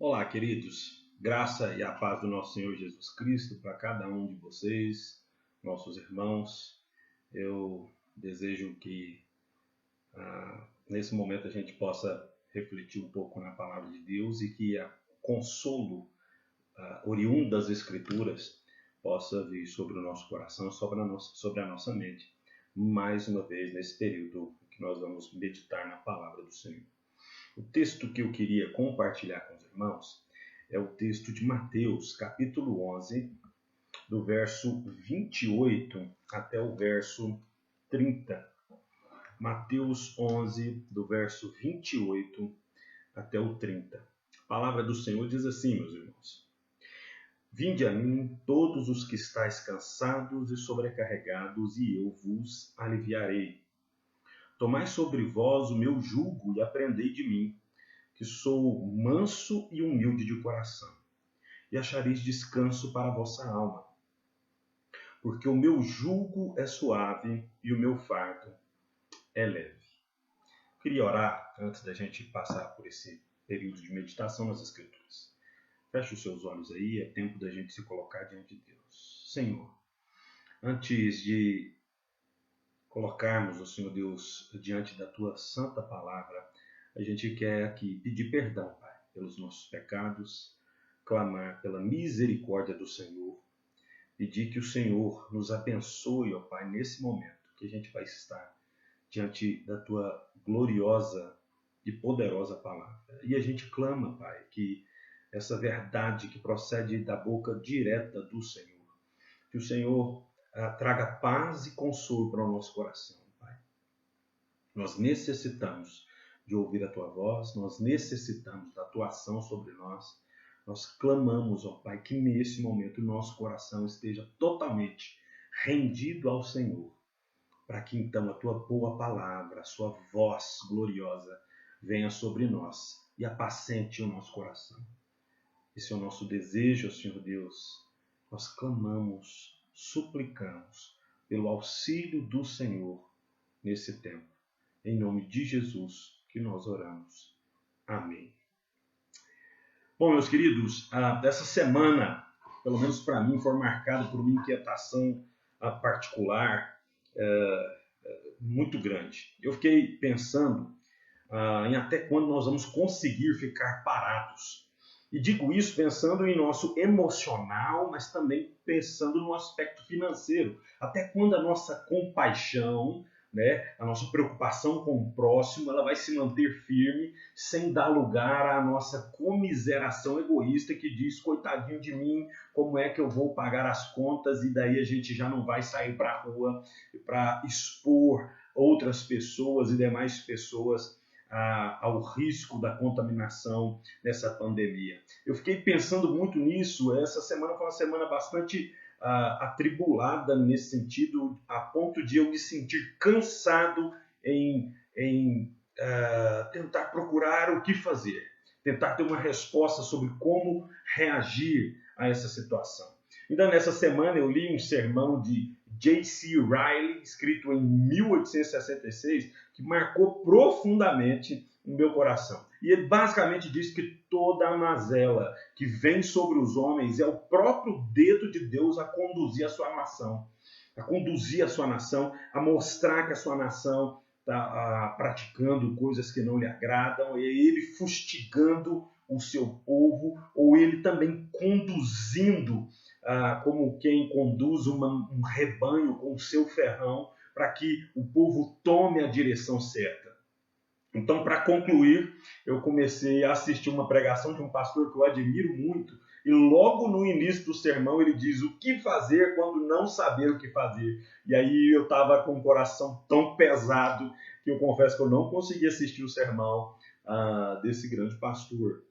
Olá, queridos. Graça e a paz do nosso Senhor Jesus Cristo para cada um de vocês, nossos irmãos. Eu desejo que nesse momento a gente possa refletir um pouco na palavra de Deus e que o consolo oriundo das Escrituras possa vir sobre o nosso coração, sobre a nossa mente, mais uma vez nesse período que nós vamos meditar na palavra do Senhor. O texto que eu queria compartilhar com os irmãos é o texto de Mateus, capítulo 11, do verso 28 até o verso 30. Mateus 11, do verso 28 até o 30. A palavra do Senhor diz assim, meus irmãos: Vinde a mim, todos os que estáis cansados e sobrecarregados, e eu vos aliviarei. Tomai sobre vós o meu jugo e aprendei de mim, que sou manso e humilde de coração, e achareis descanso para a vossa alma. Porque o meu jugo é suave e o meu fardo é leve. Queria orar antes da gente passar por esse período de meditação nas Escrituras. Feche os seus olhos aí, é tempo da gente se colocar diante de Deus. Senhor, antes de colocarmos o Senhor Deus diante da Tua santa palavra, a gente quer aqui pedir perdão, Pai, pelos nossos pecados, clamar pela misericórdia do Senhor, pedir que o Senhor nos abençoe, ó Pai, nesse momento que a gente vai estar diante da Tua gloriosa e poderosa palavra. E a gente clama, Pai, que essa verdade que procede da boca direta do Senhor, que o Senhor traga paz e consolo para o nosso coração, Pai. Nós necessitamos de ouvir a Tua voz, nós necessitamos da Tua ação sobre nós. Nós clamamos, ó Pai, que nesse momento o nosso coração esteja totalmente rendido ao Senhor, para que então a Tua boa palavra, a Sua voz gloriosa venha sobre nós e apacente o nosso coração. Esse é o nosso desejo, Senhor Deus. Nós clamamos, suplicamos pelo auxílio do Senhor nesse tempo. Em nome de Jesus que nós oramos. Amém. Bom, meus queridos, essa semana, pelo menos para mim, foi marcada por uma inquietação particular muito grande. Eu fiquei pensando em até quando nós vamos conseguir ficar parados. E digo isso pensando em nosso emocional, mas também pensando no aspecto financeiro. Até quando a nossa compaixão, a nossa preocupação com o próximo, ela vai se manter firme, sem dar lugar à nossa comiseração egoísta que diz, coitadinho de mim, como é que eu vou pagar as contas? E daí a gente já não vai sair para a rua para expor outras pessoas e demais pessoas ao risco da contaminação nessa pandemia. Eu fiquei pensando muito nisso. Essa semana foi uma semana bastante atribulada nesse sentido, a ponto de eu me sentir cansado em tentar procurar o que fazer, tentar ter uma resposta sobre como reagir a essa situação. Ainda nessa semana eu li um sermão de J.C. Ryle, escrito em 1866, que marcou profundamente o meu coração. E ele basicamente diz que toda a mazela que vem sobre os homens é o próprio dedo de Deus a conduzir a sua nação, a mostrar que a sua nação está praticando coisas que não lhe agradam, é ele fustigando o seu povo, ou ele também conduzindo como quem conduz um rebanho com o seu ferrão para que o povo tome a direção certa. Então, para concluir, eu comecei a assistir uma pregação de um pastor que eu admiro muito, e logo no início do sermão ele diz o que fazer quando não saber o que fazer. E aí eu estava com o coração tão pesado que eu confesso que eu não consegui assistir o sermão desse grande pastor.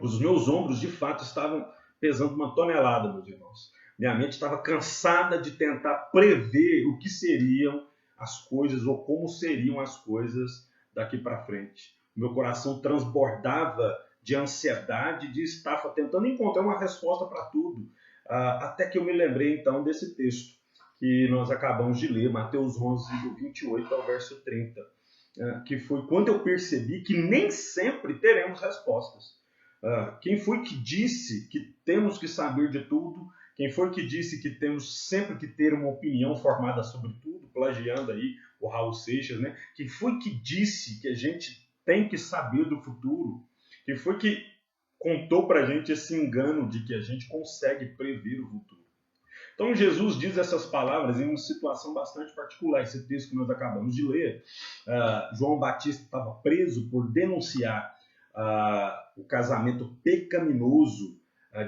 Os meus ombros, de fato, estavam pesando 1 tonelada, meus irmãos. Minha mente estava cansada de tentar prever o que seriam as coisas ou como seriam as coisas daqui para frente. Meu coração transbordava de ansiedade, de estafa, tentando encontrar uma resposta para tudo. Até que eu me lembrei, então, desse texto que nós acabamos de ler, Mateus 11, do 28 ao verso 30, que foi quando eu percebi que nem sempre teremos respostas. Quem foi que disse que temos que saber de tudo? Quem foi que disse que temos sempre que ter uma opinião formada sobre tudo? Plagiando aí o Raul Seixas, né? Quem foi que disse que a gente tem que saber do futuro? Quem foi que contou pra gente esse engano de que a gente consegue prever o futuro? Então Jesus diz essas palavras em uma situação bastante particular. Esse texto que nós acabamos de ler, João Batista estava preso por denunciar o casamento pecaminoso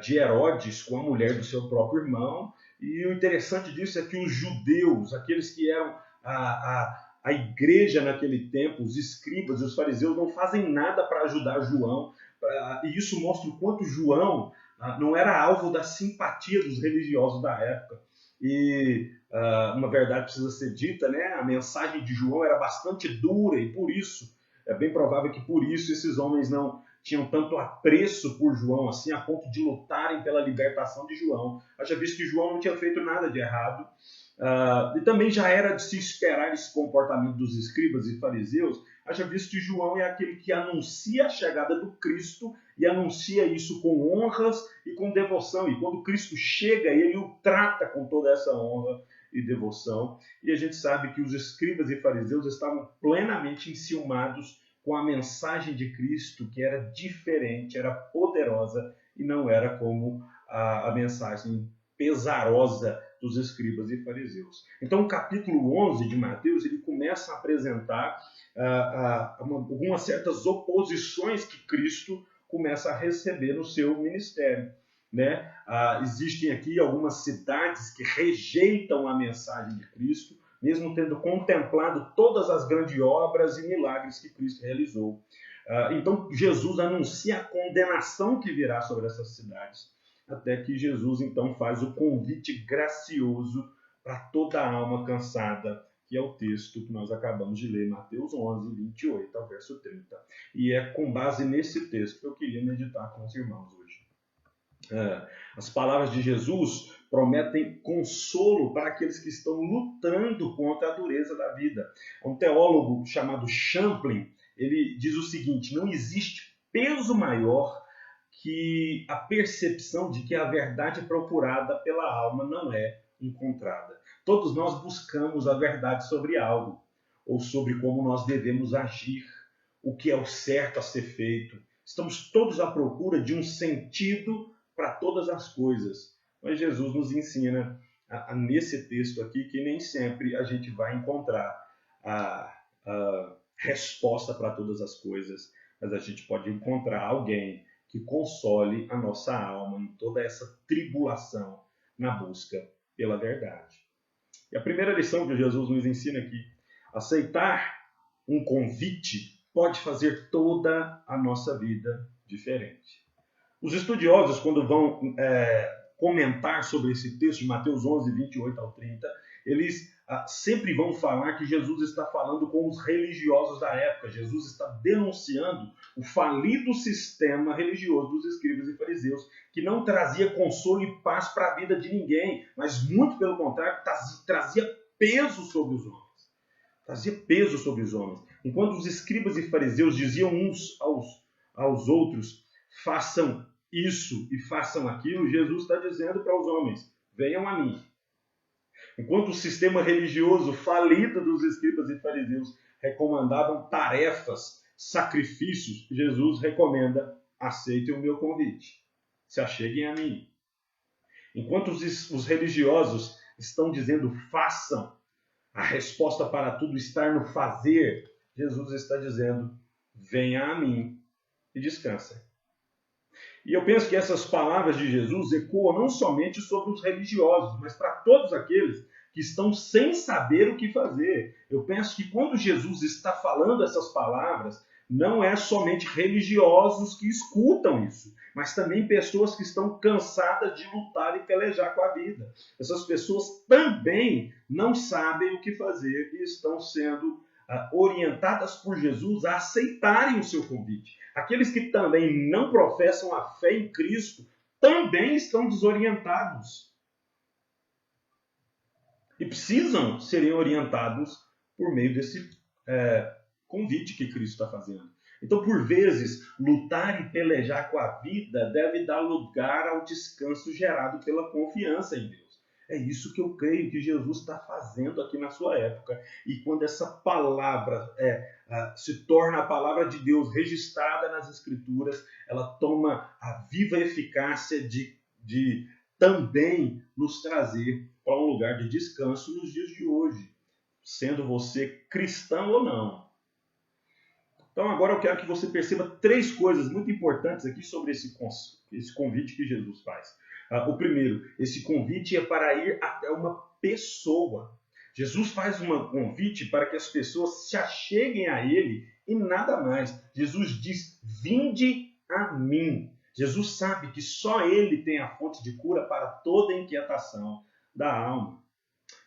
de Herodes com a mulher do seu próprio irmão. E o interessante disso é que os judeus, aqueles que eram a igreja naquele tempo, os escribas e os fariseus, não fazem nada para ajudar João. E isso mostra o quanto João não era alvo da simpatia dos religiosos da época. E uma verdade precisa ser dita, né? A mensagem de João era bastante dura e por isso, é bem provável que por isso esses homens não tinham tanto apreço por João, assim, a ponto de lutarem pela libertação de João. Haja visto que João não tinha feito nada de errado. E também já era de se esperar esse comportamento dos escribas e fariseus, haja visto que João é aquele que anuncia a chegada do Cristo e anuncia isso com honras e com devoção. E quando Cristo chega, ele o trata com toda essa honra e devoção. E a gente sabe que os escribas e fariseus estavam plenamente enciumados com a mensagem de Cristo, que era diferente, era poderosa e não era como a mensagem pesarosa dos escribas e fariseus. Então, o capítulo 11 de Mateus, ele começa a apresentar algumas certas oposições que Cristo começa a receber no seu ministério. Né? Existem aqui algumas cidades que rejeitam a mensagem de Cristo, mesmo tendo contemplado todas as grandes obras e milagres que Cristo realizou. Então, Jesus anuncia a condenação que virá sobre essas cidades, até que Jesus, então, faz o convite gracioso para toda a alma cansada, que é o texto que nós acabamos de ler, Mateus 11, 28 ao verso 30. E é com base nesse texto que eu queria meditar com os irmãos hoje. As palavras de Jesus prometem consolo para aqueles que estão lutando contra a dureza da vida. Um teólogo chamado Champlin, ele diz o seguinte: não existe peso maior que a percepção de que a verdade procurada pela alma não é encontrada. Todos nós buscamos a verdade sobre algo, ou sobre como nós devemos agir, o que é o certo a ser feito. Estamos todos à procura de um sentido para todas as coisas. Mas Jesus nos ensina nesse texto aqui que nem sempre a gente vai encontrar a resposta para todas as coisas, mas a gente pode encontrar alguém que console a nossa alma em toda essa tribulação na busca pela verdade. E a primeira lição que Jesus nos ensina aqui: aceitar um convite pode fazer toda a nossa vida diferente. Os estudiosos, quando vão comentar sobre esse texto de Mateus 11, 28 ao 30, eles sempre vão falar que Jesus está falando com os religiosos da época. Jesus está denunciando o falido sistema religioso dos escribas e fariseus, que não trazia consolo e paz para a vida de ninguém, mas muito pelo contrário, trazia peso sobre os homens. Trazia peso sobre os homens. Enquanto os escribas e fariseus diziam uns aos outros: façam isso e façam aquilo, Jesus está dizendo para os homens: venham a mim. Enquanto o sistema religioso falido dos escribas e fariseus recomendavam tarefas, sacrifícios, Jesus recomenda: aceitem o meu convite, se acheguem a mim. Enquanto os religiosos estão dizendo façam, a resposta para tudo está no fazer, Jesus está dizendo: venha a mim e descansem. E eu penso que essas palavras de Jesus ecoam não somente sobre os religiosos, mas para todos aqueles que estão sem saber o que fazer. Eu penso que quando Jesus está falando essas palavras, não é somente religiosos que escutam isso, mas também pessoas que estão cansadas de lutar e pelejar com a vida. Essas pessoas também não sabem o que fazer e estão sendo orientadas por Jesus a aceitarem o seu convite. Aqueles que também não professam a fé em Cristo também estão desorientados e precisam serem orientados por meio desse convite que Cristo está fazendo. Então, por vezes, lutar e pelejar com a vida deve dar lugar ao descanso gerado pela confiança em Deus. É isso que eu creio que Jesus está fazendo aqui na sua época. E quando essa palavra se torna a palavra de Deus registrada nas Escrituras, ela toma a viva eficácia de também nos trazer para um lugar de descanso nos dias de hoje, sendo você cristão ou não. Então agora eu quero que você perceba 3 coisas muito importantes aqui sobre esse convite que Jesus faz. O primeiro, esse convite é para ir até uma pessoa. Jesus faz um convite para que as pessoas se acheguem a Ele e nada mais. Jesus diz, vinde a mim. Jesus sabe que só Ele tem a fonte de cura para toda inquietação da alma.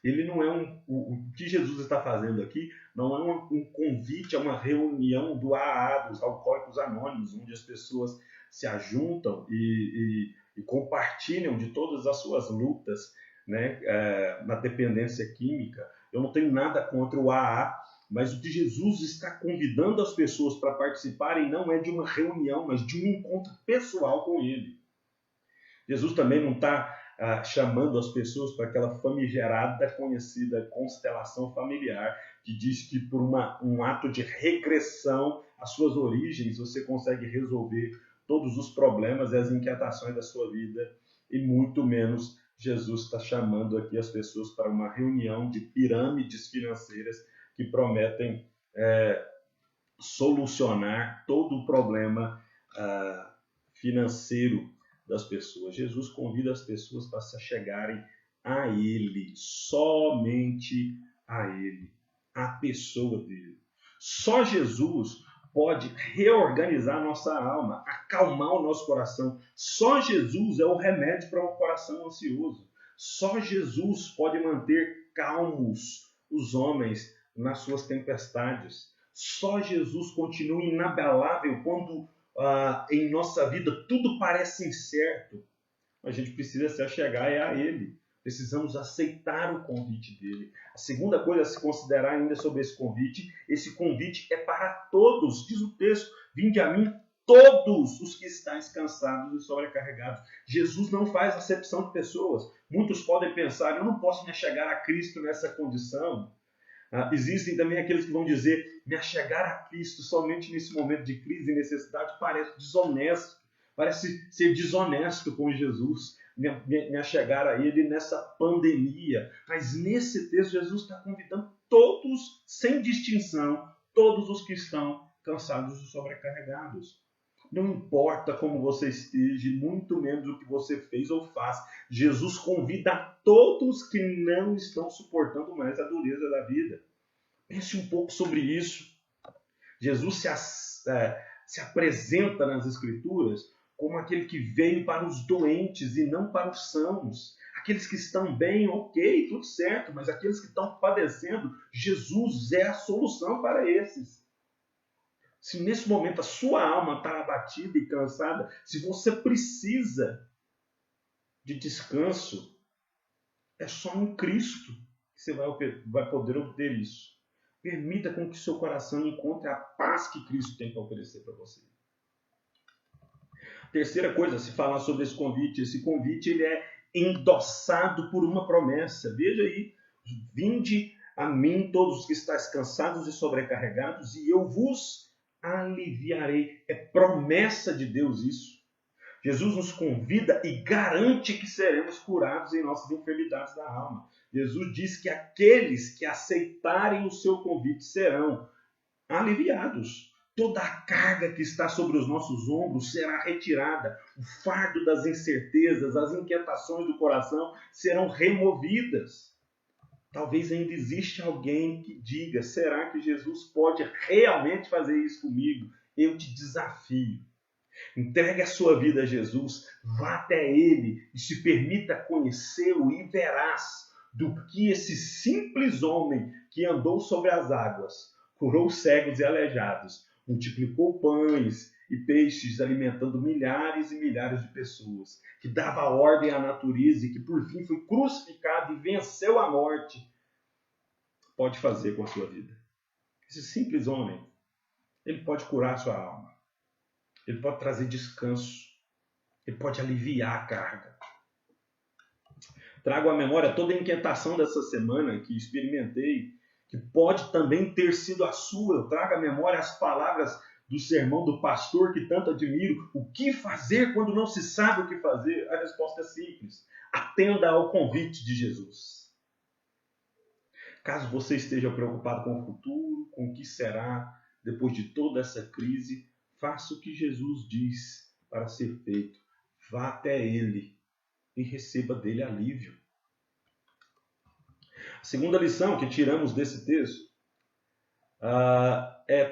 Ele não é o que Jesus está fazendo aqui não é um convite a uma reunião do AA, dos Alcoólicos Anônimos, onde as pessoas se ajuntam e compartilham de todas as suas lutas, né, na dependência química. Eu não tenho nada contra o AA, mas o que Jesus está convidando as pessoas para participarem não é de uma reunião, mas de um encontro pessoal com Ele. Jesus também não está chamando as pessoas para aquela famigerada, conhecida constelação familiar, que diz que por um ato de regressão às suas origens, você consegue resolver todos os problemas e as inquietações da sua vida, e muito menos Jesus está chamando aqui as pessoas para uma reunião de pirâmides financeiras que prometem solucionar todo o problema financeiro das pessoas. Jesus convida as pessoas para se achegarem a Ele, somente a Ele, a pessoa dele. Só Jesus pode reorganizar a nossa alma, acalmar o nosso coração. Só Jesus é o remédio para um coração ansioso. Só Jesus pode manter calmos os homens nas suas tempestades. Só Jesus continua inabalável quando em nossa vida tudo parece incerto. A gente precisa se achegar a Ele. Precisamos aceitar o convite dele. A segunda coisa a se considerar ainda sobre esse convite é para todos. Diz o texto, vinde a mim todos os que estáis cansados e sobrecarregados. Jesus não faz acepção de pessoas. Muitos podem pensar, eu não posso me achegar a Cristo nessa condição. Existem também aqueles que vão dizer, me achegar a Cristo somente nesse momento de crise e necessidade parece desonesto. Parece ser desonesto com Jesus, me achegar a Ele nessa pandemia. Mas nesse texto, Jesus está convidando todos, sem distinção, todos os que estão cansados e sobrecarregados. Não importa como você esteja, muito menos o que você fez ou faz. Jesus convida a todos que não estão suportando mais a dureza da vida. Pense um pouco sobre isso. Jesus se apresenta nas Escrituras como aquele que veio para os doentes e não para os sãos. Aqueles que estão bem, ok, tudo certo, mas aqueles que estão padecendo, Jesus é a solução para esses. Se nesse momento a sua alma está abatida e cansada, se você precisa de descanso, é só em Cristo que você vai poder obter isso. Permita com que seu coração encontre a paz que Cristo tem para oferecer para você. Terceira coisa, se falar sobre esse convite ele é endossado por uma promessa. Veja aí, vinde a mim todos os que estáis cansados e sobrecarregados e eu vos aliviarei. É promessa de Deus isso. Jesus nos convida e garante que seremos curados em nossas enfermidades da alma. Jesus diz que aqueles que aceitarem o seu convite serão aliviados. Toda a carga que está sobre os nossos ombros será retirada. O fardo das incertezas, as inquietações do coração serão removidas. Talvez ainda exista alguém que diga, será que Jesus pode realmente fazer isso comigo? Eu te desafio. Entregue a sua vida a Jesus, vá até Ele e se permita conhecê-lo e verás do que esse simples homem que andou sobre as águas, curou cegos e aleijados, multiplicou pães e peixes, alimentando milhares e milhares de pessoas, que dava ordem à natureza e que por fim foi crucificado e venceu a morte, pode fazer com a sua vida. Esse simples homem Ele pode curar a sua alma. Ele pode trazer descanso. Ele pode aliviar a carga. Trago à memória toda a inquietação dessa semana que experimentei, que pode também ter sido a sua. Eu trago à memória as palavras do sermão do pastor que tanto admiro. O que fazer quando não se sabe o que fazer? A resposta é simples. Atenda ao convite de Jesus. Caso você esteja preocupado com o futuro, com o que será depois de toda essa crise, faça o que Jesus diz para ser feito. Vá até Ele e receba dele alívio. A segunda lição que tiramos desse texto é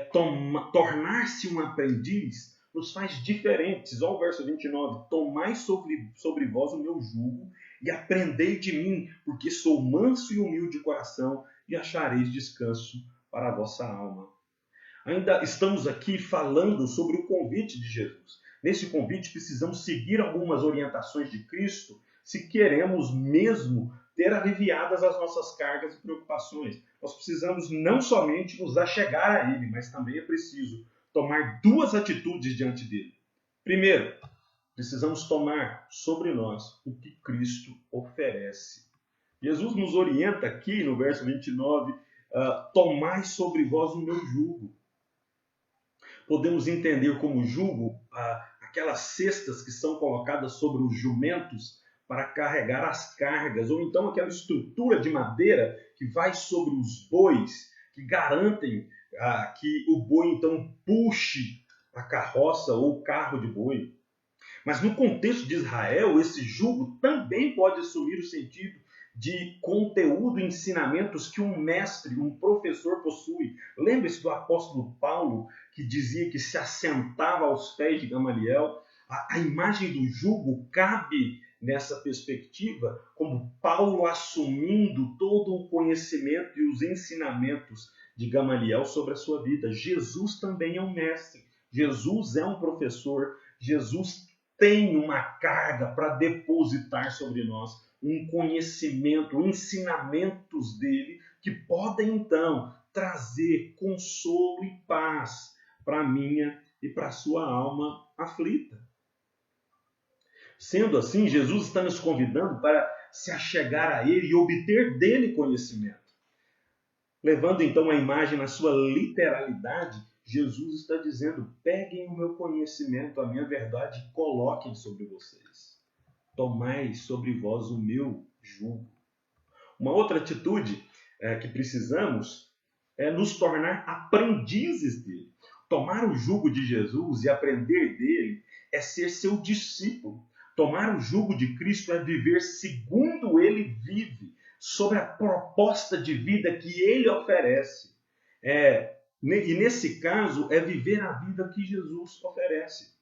tornar-se um aprendiz nos faz diferentes. Olha o verso 29. Tomai sobre vós o meu jugo e aprendei de mim, porque sou manso e humilde de coração, e achareis descanso para a vossa alma. Ainda estamos aqui falando sobre o convite de Jesus. Nesse convite precisamos seguir algumas orientações de Cristo se queremos mesmo ter aliviadas as nossas cargas e preocupações. Nós precisamos não somente nos achegar a Ele, mas também é preciso tomar duas atitudes diante dele. Primeiro, precisamos tomar sobre nós o que Cristo oferece. Jesus nos orienta aqui no verso 29, tomai sobre vós o meu jugo. Podemos entender como jugo aquelas cestas que são colocadas sobre os jumentos para carregar as cargas, ou então aquela estrutura de madeira que vai sobre os bois, que garantem que o boi então puxe a carroça ou o carro de boi. Mas no contexto de Israel, esse jugo também pode assumir o sentido de conteúdo e ensinamentos que um mestre, um professor possui. Lembre-se do apóstolo Paulo, que dizia que se assentava aos pés de Gamaliel. A imagem do jugo cabe nessa perspectiva, como Paulo assumindo todo o conhecimento e os ensinamentos de Gamaliel sobre a sua vida. Jesus também é um mestre, Jesus é um professor, Jesus tem uma carga para depositar sobre nós, um conhecimento, ensinamentos dele que podem então trazer consolo e paz para a minha e para a sua alma aflita. Sendo assim, Jesus está nos convidando para se achegar a Ele e obter dele conhecimento. Levando então a imagem na sua literalidade, Jesus está dizendo, peguem o meu conhecimento, a minha verdade e coloquem sobre vocês. Tomai sobre vós o meu jugo. Uma outra atitude que precisamos é nos tornar aprendizes dele. Tomar o jugo de Jesus e aprender dele é ser seu discípulo. Tomar o jugo de Cristo é viver segundo ele vive, sobre a proposta de vida que ele oferece. E nesse caso é viver a vida que Jesus oferece.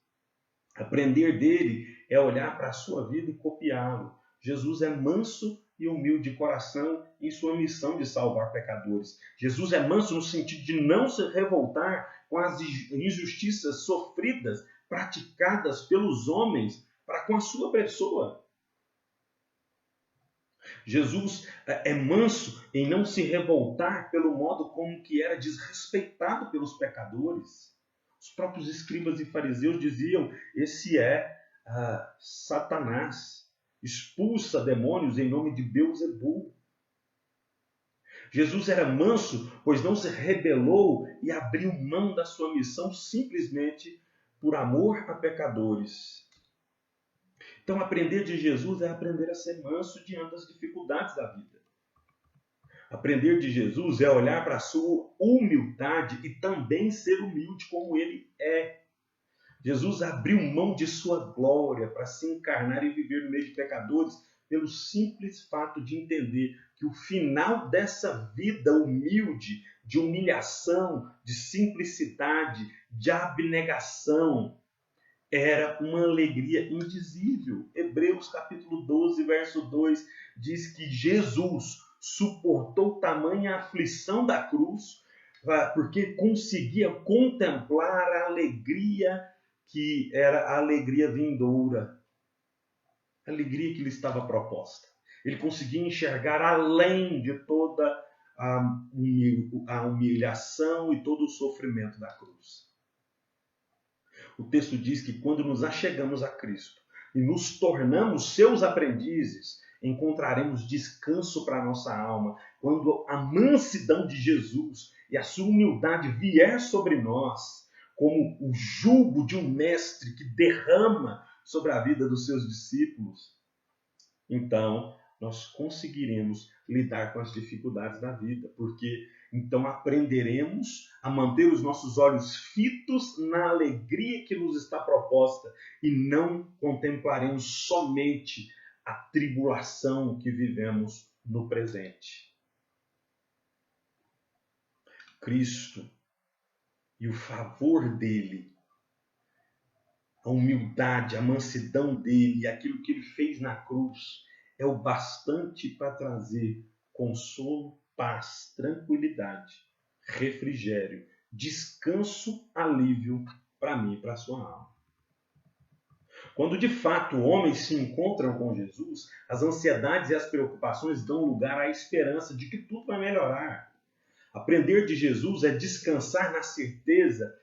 Aprender dele é olhar para a sua vida e copiá-lo. Jesus é manso e humilde de coração em sua missão de salvar pecadores. Jesus é manso no sentido de não se revoltar com as injustiças sofridas, praticadas pelos homens para com a sua pessoa. Jesus é manso em não se revoltar pelo modo como que era desrespeitado pelos pecadores. Os próprios escribas e fariseus diziam, esse é Satanás, expulsa demônios em nome de Beelzebul. Jesus era manso, pois não se rebelou e abriu mão da sua missão simplesmente por amor a pecadores. Então, aprender de Jesus é aprender a ser manso diante das dificuldades da vida. Aprender de Jesus é olhar para a sua humildade e também ser humilde como ele é. Jesus abriu mão de sua glória para se encarnar e viver no meio de pecadores pelo simples fato de entender que o final dessa vida humilde, de humilhação, de simplicidade, de abnegação, era uma alegria indizível. Hebreus capítulo 12, verso 2 diz que Jesus suportou tamanha aflição da cruz porque conseguia contemplar a alegria que era a alegria vindoura, a alegria que lhe estava proposta. Ele conseguia enxergar além de toda a humilhação e todo o sofrimento da cruz. O texto diz que quando nos achegamos a Cristo e nos tornamos seus aprendizes, encontraremos descanso para a nossa alma. Quando a mansidão de Jesus e a sua humildade vier sobre nós, como o jugo de um mestre que derrama sobre a vida dos seus discípulos, então nós conseguiremos lidar com as dificuldades da vida, porque então aprenderemos a manter os nossos olhos fitos na alegria que nos está proposta e não contemplaremos somente a tribulação que vivemos no presente. Cristo e o favor dele, a humildade, a mansidão dele, aquilo que ele fez na cruz, é o bastante para trazer consolo, paz, tranquilidade, refrigério, descanso, alívio para mim e para a sua alma. Quando de fato homens se encontram com Jesus, as ansiedades e as preocupações dão lugar à esperança de que tudo vai melhorar. Aprender de Jesus é descansar na certeza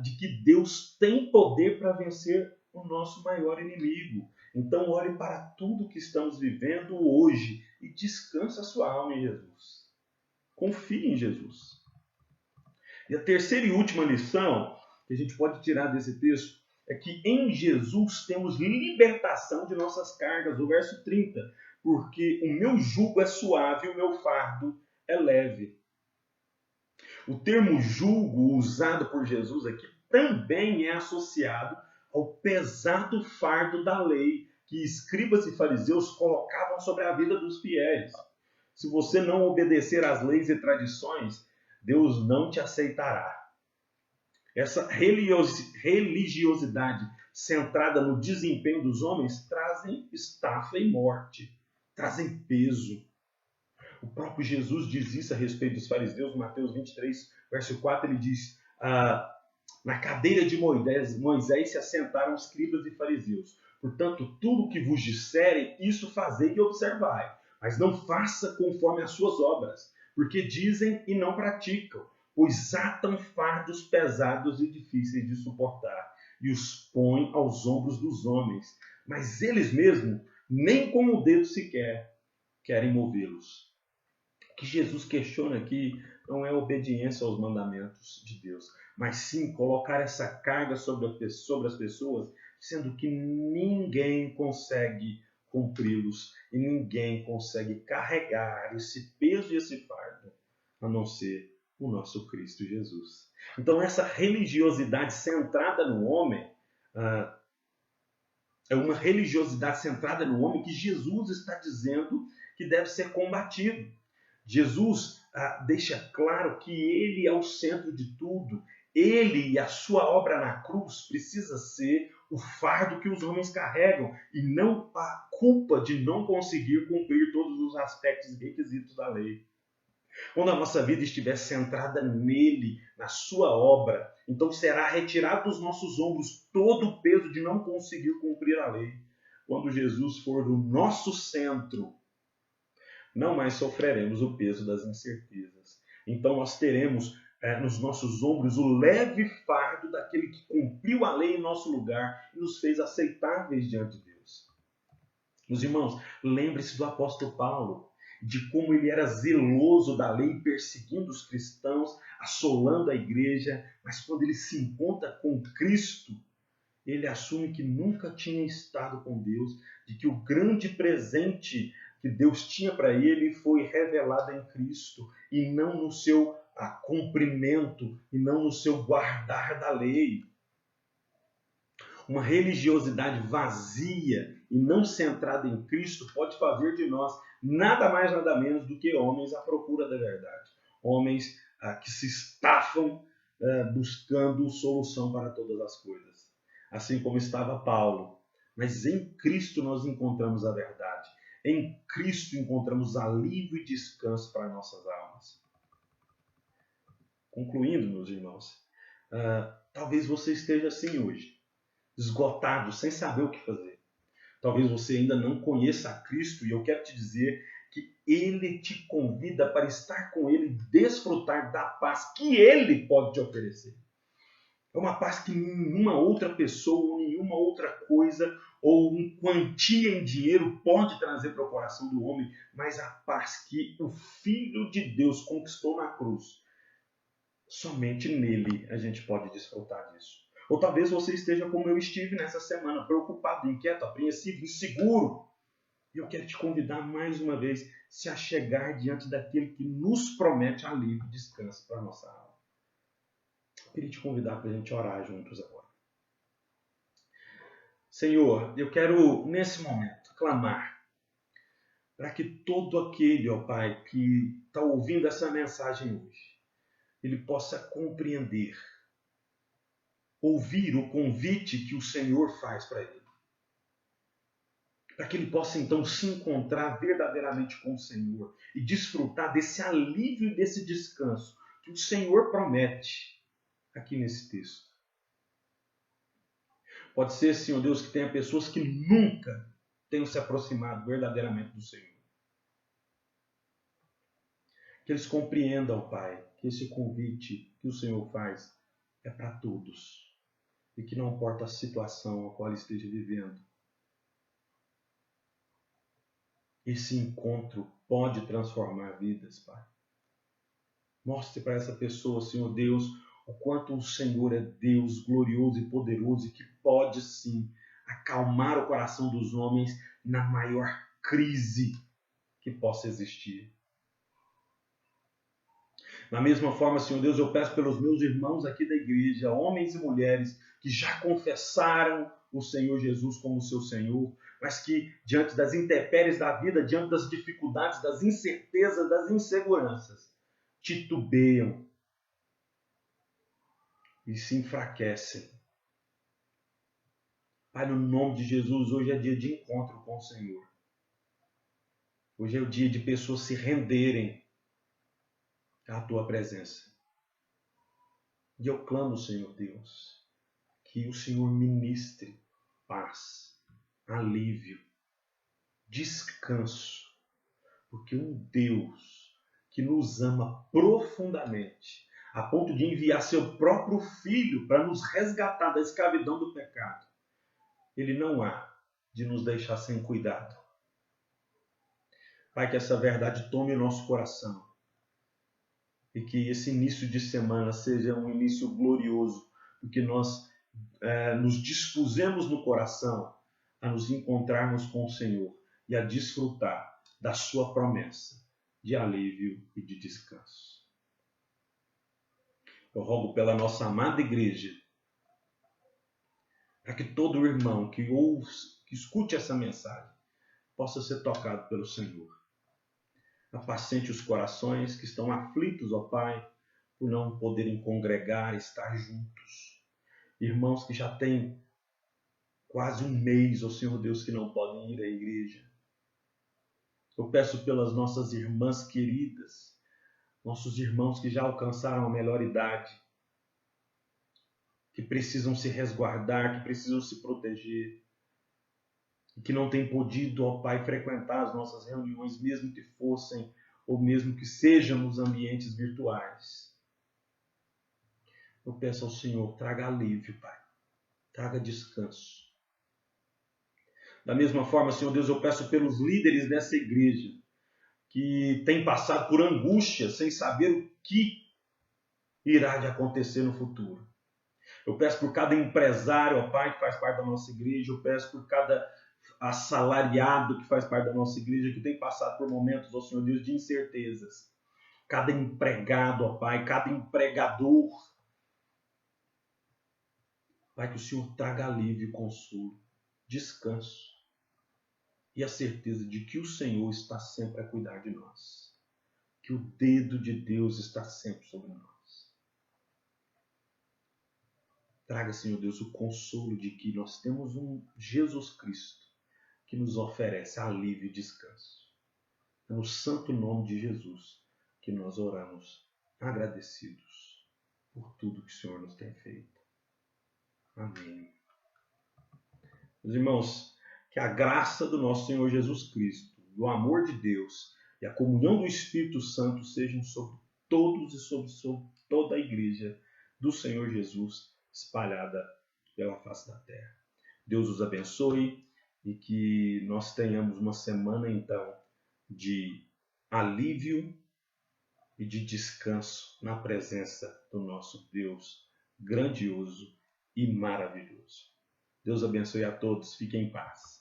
de que Deus tem poder para vencer o nosso maior inimigo. Então, olhe para tudo que estamos vivendo hoje e descanse a sua alma em Jesus. Confie em Jesus. E a terceira e última lição que a gente pode tirar desse texto é que em Jesus temos libertação de nossas cargas. O verso 30, porque o meu jugo é suave e o meu fardo é leve. O termo jugo usado por Jesus aqui também é associado ao pesado fardo da lei que escribas e fariseus colocavam sobre a vida dos fiéis. Se você não obedecer às leis e tradições, Deus não te aceitará. Essa religiosidade centrada no desempenho dos homens trazem estafa e morte, trazem peso. O próprio Jesus diz isso a respeito dos fariseus, Mateus 23, verso 4, ele diz, na cadeira de Moisés se assentaram os escribas e fariseus. Portanto, tudo o que vos disserem, isso fazei e observai, mas não faça conforme as suas obras, porque dizem e não praticam, pois atam fardos pesados e difíceis de suportar, e os põem aos ombros dos homens, mas eles mesmos, nem com o dedo sequer, querem movê-los. O que Jesus questiona aqui não é a obediência aos mandamentos de Deus, mas sim colocar essa carga sobre as pessoas, sendo que ninguém consegue cumpri-los e ninguém consegue carregar esse peso e esse fardo, a não ser o nosso Cristo Jesus. Então essa religiosidade centrada no homem é uma religiosidade centrada no homem que Jesus está dizendo que deve ser combatido. Jesus deixa claro que ele é o centro de tudo. Ele e a sua obra na cruz precisa ser o fardo que os homens carregam e não a culpa de não conseguir cumprir todos os aspectos e requisitos da lei. Quando a nossa vida estiver centrada nele, na sua obra, então será retirado dos nossos ombros todo o peso de não conseguir cumprir a lei. Quando Jesus for o nosso centro, não mais sofreremos o peso das incertezas. Então nós teremos nos nossos ombros o leve fardo daquele que cumpriu a lei em nosso lugar e nos fez aceitáveis diante de Deus. Meus irmãos, lembre-se do apóstolo Paulo, de como ele era zeloso da lei, perseguindo os cristãos, assolando a igreja, mas quando ele se encontra com Cristo, ele assume que nunca tinha estado com Deus, de que o grande presente que Deus tinha para ele foi revelado em Cristo e não no seu cumprimento e não no seu guardar da lei. Uma religiosidade vazia e não centrada em Cristo pode fazer de nós nada mais, nada menos do que homens à procura da verdade. Homens que se estafam buscando solução para todas as coisas. Assim como estava Paulo. Mas em Cristo nós encontramos a verdade. Em Cristo encontramos alívio e descanso para nossas almas. Concluindo, meus irmãos, talvez você esteja assim hoje, esgotado, sem saber o que fazer. Talvez você ainda não conheça a Cristo e eu quero te dizer que Ele te convida para estar com Ele, desfrutar da paz que Ele pode te oferecer. É uma paz que nenhuma outra pessoa, ou nenhuma outra coisa, ou uma quantia em dinheiro pode trazer para o coração do homem, mas a paz que o Filho de Deus conquistou na cruz. Somente nele a gente pode desfrutar disso. Ou talvez você esteja como eu estive nessa semana, preocupado, inquieto, apreensivo, inseguro. E eu quero te convidar mais uma vez a se achegar diante daquele que nos promete alívio e descanso para a nossa alma. Eu queria te convidar para a gente orar juntos agora. Senhor, eu quero nesse momento clamar para que todo aquele, ó Pai, que está ouvindo essa mensagem hoje, ele possa compreender, ouvir o convite que o Senhor faz para ele. Para que ele possa então se encontrar verdadeiramente com o Senhor e desfrutar desse alívio e desse descanso que o Senhor promete aqui nesse texto. Pode ser, Senhor Deus, que tenha pessoas que nunca tenham se aproximado verdadeiramente do Senhor. Que eles compreendam, Pai, que esse convite que o Senhor faz é para todos. E que não importa a situação a qual ele esteja vivendo, esse encontro pode transformar vidas, Pai. Mostre para essa pessoa, Senhor Deus, o quanto o Senhor é Deus glorioso e poderoso e que pode sim acalmar o coração dos homens na maior crise que possa existir. Da mesma forma, Senhor Deus, eu peço pelos meus irmãos aqui da igreja, homens e mulheres que já confessaram o Senhor Jesus como seu Senhor, mas que diante das intempéries da vida, diante das dificuldades, das incertezas, das inseguranças, titubeiam e se enfraquecem. Pai, no nome de Jesus, hoje é dia de encontro com o Senhor. Hoje é o dia de pessoas se renderem à tua presença. E eu clamo, Senhor Deus, que o Senhor ministre paz, alívio, descanso, porque um Deus que nos ama profundamente, a ponto de enviar seu próprio Filho para nos resgatar da escravidão do pecado, ele não há de nos deixar sem cuidado. Pai, que essa verdade tome o nosso coração e que esse início de semana seja um início glorioso, porque nós nos dispusemos no coração a nos encontrarmos com o Senhor e a desfrutar da sua promessa de alívio e de descanso. Eu rogo pela nossa amada igreja, para que todo irmão que escute essa mensagem possa ser tocado pelo Senhor. Apacente os corações que estão aflitos, ó Pai, por não poderem congregar, estar juntos. Irmãos que já têm quase um mês, ó Senhor Deus, que não podem ir à igreja. Eu peço pelas nossas irmãs queridas, nossos irmãos que já alcançaram a melhor idade, que precisam se resguardar, que precisam se proteger, e que não têm podido, ó Pai, frequentar as nossas reuniões, mesmo que fossem, ou mesmo que sejam nos ambientes virtuais. Eu peço ao Senhor, traga alívio, Pai, traga descanso. Da mesma forma, Senhor Deus, eu peço pelos líderes dessa igreja, que têm passado por angústia, sem saber o que irá de acontecer no futuro. Eu peço por cada empresário, ó Pai, que faz parte da nossa igreja. Eu peço por cada assalariado que faz parte da nossa igreja, que tem passado por momentos, ó Senhor Deus, de incertezas. Cada empregado, ó Pai, cada empregador. Pai, que o Senhor traga alívio, consolo, descanso e a certeza de que o Senhor está sempre a cuidar de nós. Que o dedo de Deus está sempre sobre nós. Traga, Senhor Deus, o consolo de que nós temos um Jesus Cristo que nos oferece alívio e descanso. É no santo nome de Jesus que nós oramos agradecidos por tudo que o Senhor nos tem feito. Amém. Meus irmãos, que a graça do nosso Senhor Jesus Cristo, o amor de Deus, e a comunhão do Espírito Santo sejam sobre todos e sobre toda a igreja do Senhor Jesus espalhada pela face da terra. Deus os abençoe e que nós tenhamos uma semana, então, de alívio e de descanso na presença do nosso Deus grandioso e maravilhoso. Deus abençoe a todos. Fiquem em paz.